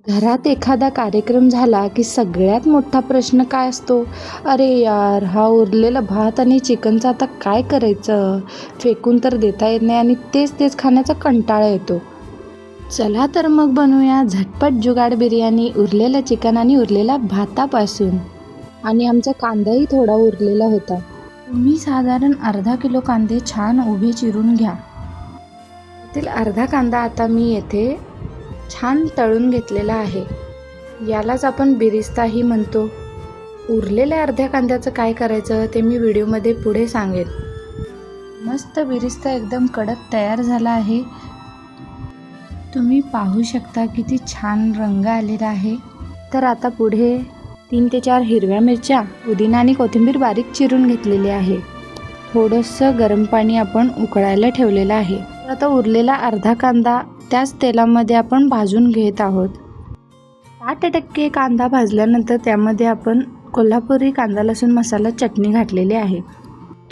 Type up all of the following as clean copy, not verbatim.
घरात एखादा कार्यक्रम झाला की सगळ्यात मोठा प्रश्न काय असतो? अरे यार, हा उरलेला भात आणि चिकनचं आता काय करायचं? फेकून तर देता येत नाही आणि तेच तेच खाण्याचा कंटाळा येतो. चला तर मग बनवूया झटपट जुगाड बिर्याणी उरलेलं चिकन आणि उरलेल्या भातापासून. आणि आमचा कांदाही थोडा उरलेला होता. तुम्ही साधारण अर्धा किलो कांदे छान उभे चिरून घ्या. त्यातील अर्धा कांदा आता मी येथे छान तळून घेतलेला आहे. यालाच आपण बिरिस्ताही म्हणतो. उरलेल्या अर्ध्या कांद्याचं काय करायचं ते मी व्हिडिओमध्ये पुढे सांगेन. मस्त बिरिस्ता एकदम कडक तयार झाला आहे. तुम्ही पाहू शकता किती छान रंग आलेला आहे. तर आता पुढे 3 ते 4 हिरव्या मिरच्या, पुदिना आणि कोथिंबीर बारीक चिरून घेतलेली आहे. थोडंसं गरम पाणी आपण उकळायला ठेवलेलं आहे. आता उरलेला अर्धा कांदा त्याच तेलामध्ये आपण भाजून घेत आहोत. 60% कांदा भाजल्यानंतर त्यामध्ये आपण कोल्हापुरी कांदा लसूण मसाला चटणी घातलेली आहे.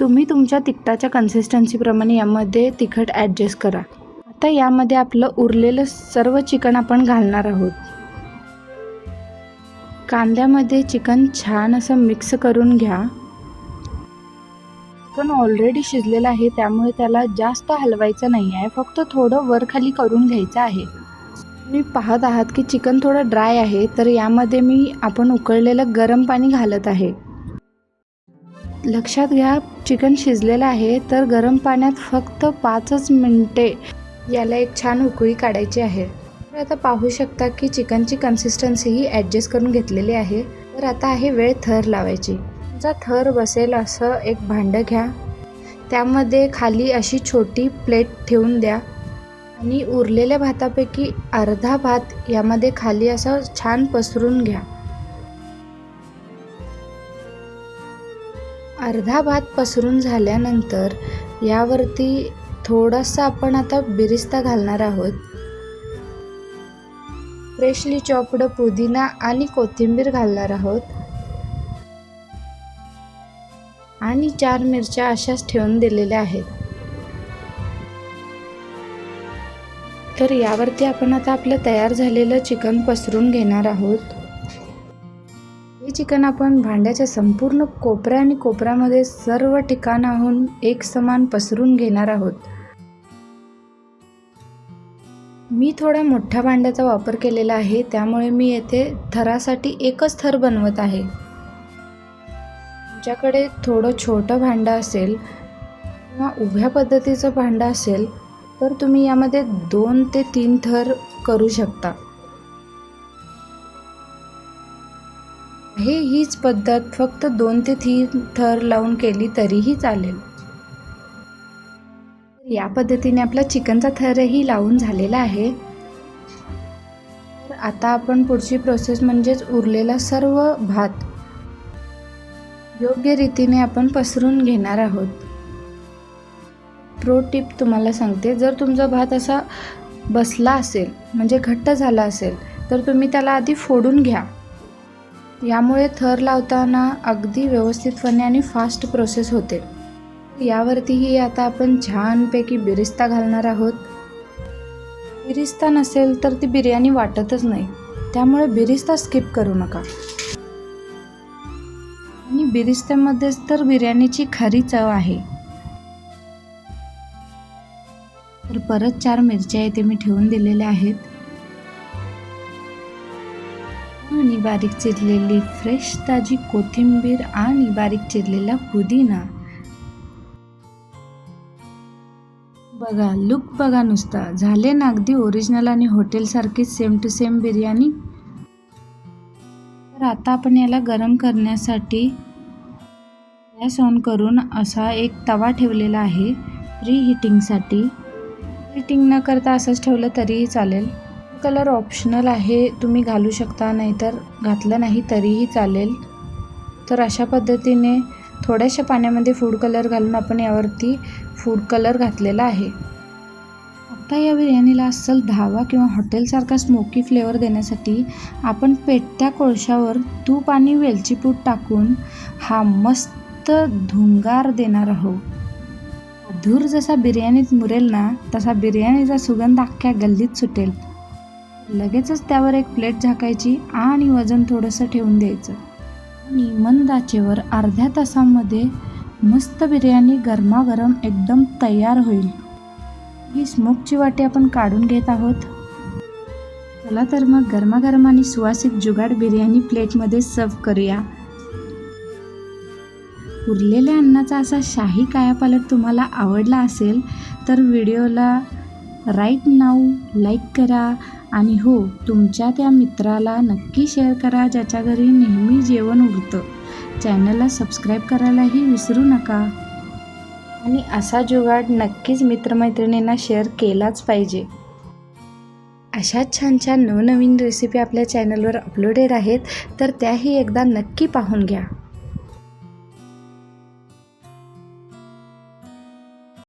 तुम्ही तुमच्या तिखटाच्या कन्सिस्टन्सीप्रमाणे यामध्ये तिखट ॲडजस्ट करा. आता यामध्ये आपलं उरलेलं सर्व चिकन आपण घालणार आहोत. कांद्यामध्ये चिकन छान असं मिक्स करून घ्या. चिकन ऑलरेडी शिजलेलं आहे त्यामुळे त्याला जास्त हलवायचं नाही आहे, फक्त थोडं वर खाली करून घ्यायचं आहे. तुम्ही पाहत आहात की चिकन थोडं ड्राय आहे, तर यामध्ये मी आपण उकळलेलं गरम पाणी घालत आहे. लक्षात घ्या, चिकन शिजलेलं आहे तर गरम पाण्यात फक्त 5च मिनिटे याला एक छान उकळी काढायची आहे. तर आता पाहू शकता की चिकनची कन्सिस्टन्सी ही ॲडजस्ट करून घेतलेली आहे. तर आता आहे वेळ थर लावायची. तुमचा थर बसेल असं एक भांडं घ्या. त्यामध्ये खाली अशी छोटी प्लेट ठेवून द्या आणि उरलेल्या भातापैकी अर्धा भात यामध्ये खाली असं छान पसरून घ्या. अर्धा भात पसरून झाल्यानंतर यावरती थोडासा आपण आता बिरिस्ता घालणार आहोत. फ्रेशली चॉप्ड पुदिना आणि कोथिंबीर घालणार आहोत आणि 4 मिरच्या अशाच ठेवून दिलेल्या आहेत. तर यावरती आपण आता आपलं तयार झालेलं चिकन पसरून घेणार आहोत. हे चिकन आपण भांड्याच्या संपूर्ण कोपऱ्या आणि कोपऱ्यामध्ये सर्व ठिकाणाहून एक समान पसरून घेणार आहोत. मी थोड्या मोठ्या भांड्याचा वापर केलेला आहे, त्यामुळे मी येथे थरासाठी एकच थर बनवत आहे. तुमच्याकडे थोडं छोटं भांडं असेल किंवा उभ्या पद्धतीचं भांडं असेल तर तुम्ही यामध्ये 2 ते 3 थर करू शकता. हीच पद्धत फक्त 2 ते 3 थर लावून केली तरीही चालेल. या पद्धतीने आपला चिकनचा थरही लावून झालेला आहे. तर आता आपण पुढची प्रोसेस म्हणजेच उरलेला सर्व भात योग्य रीतीने आपण पसरून घेणार आहोत. प्रो टिप तुम्हाला सांगते, जर तुमचा भात असा बसला असेल म्हणजे घट्ट झाला असेल तर तुम्ही त्याला आधी फोडून घ्या. यामुळे थर लावताना अगदी व्यवस्थितपणे आणि फास्ट प्रोसेस होते. यावरतीही आता आपण छानपैकी बिरिस्ता घालणार आहोत. बिरिस्ता नसेल तर ती बिर्याणी वाटतच नाही, त्यामुळे बिरिस्ता स्किप करू नका. आणि बिरिस्त्यामध्येच तर बिर्याणीची खरी चव आहे. तर परत 4 मिरच्या इथे मी ठेवून दिलेल्या आहेत आणि बारीक चिरलेली फ्रेश ताजी कोथिंबीर आणि बारीक चिरलेला पुदिना. बघा, लुक बघा नुसता, झाले ना अगदी ओरिजिनल आणि हॉटेलसारखीच सेम टू सेम बिर्याणी. तर आता आपण याला गरम करण्यासाठी गॅस ऑन करून असा एक तवा ठेवलेला आहे प्री हिटिंगसाठी. हिटिंग न करता असंच ठेवलं तरीही चालेल. कलर ऑप्शनल आहे, तुम्ही घालू शकता, नाहीतर घातलं नाही तरीही चालेल. तर अशा पद्धतीने थोड्याशा पाण्यामध्ये फूड कलर घालून आपण यावरती फूड कलर घातलेला आहे. आता या बिर्याणीला अस्सल धावा किंवा हॉटेलसारखा स्मोकी फ्लेवर देण्यासाठी आपण पेटत्या कोळशावर तूप आणि वेलची पूड टाकून हा मस्त धुंगार देणार आहोत. धूर जसा बिर्याणीत मुरेल ना, तसा बिर्याणीचा सुगंध अख्ख्या गल्लीत सुटेल. लगेचच त्यावर एक प्लेट झाकायची आणि वजन थोडंसं ठेवून द्यायचं आणि मंद आचेवर अर्ध्या तासामध्ये मस्त बिर्याणी गरमागरम एकदम तयार होईल. ही स्मोकची वाटी आपण काढून घेत आहोत. चला तर मग गरमागरम आणि सुवासिक जुगाड बिर्याणी प्लेटमध्ये सर्व करूया. उरलेल्या अन्नाचा असा शाही कायापालट तुम्हाला आवडला असेल तर व्हिडिओला राईट नाऊ लाईक करा आणि हो, तुमच्या त्या मित्राला नक्की शेअर करा ज्याच्या घरी नेहमी जेवण उरतं. चॅनलला सबस्क्राईब करायलाही विसरू नका आणि असा जुगाड नक्कीच मित्रमैत्रिणींना शेअर केलाच पाहिजे. अशाच छान छान नवनवीन रेसिपी आपल्या चॅनलवर अपलोडेड आहेत, तर त्याही एकदा नक्की पाहून घ्या.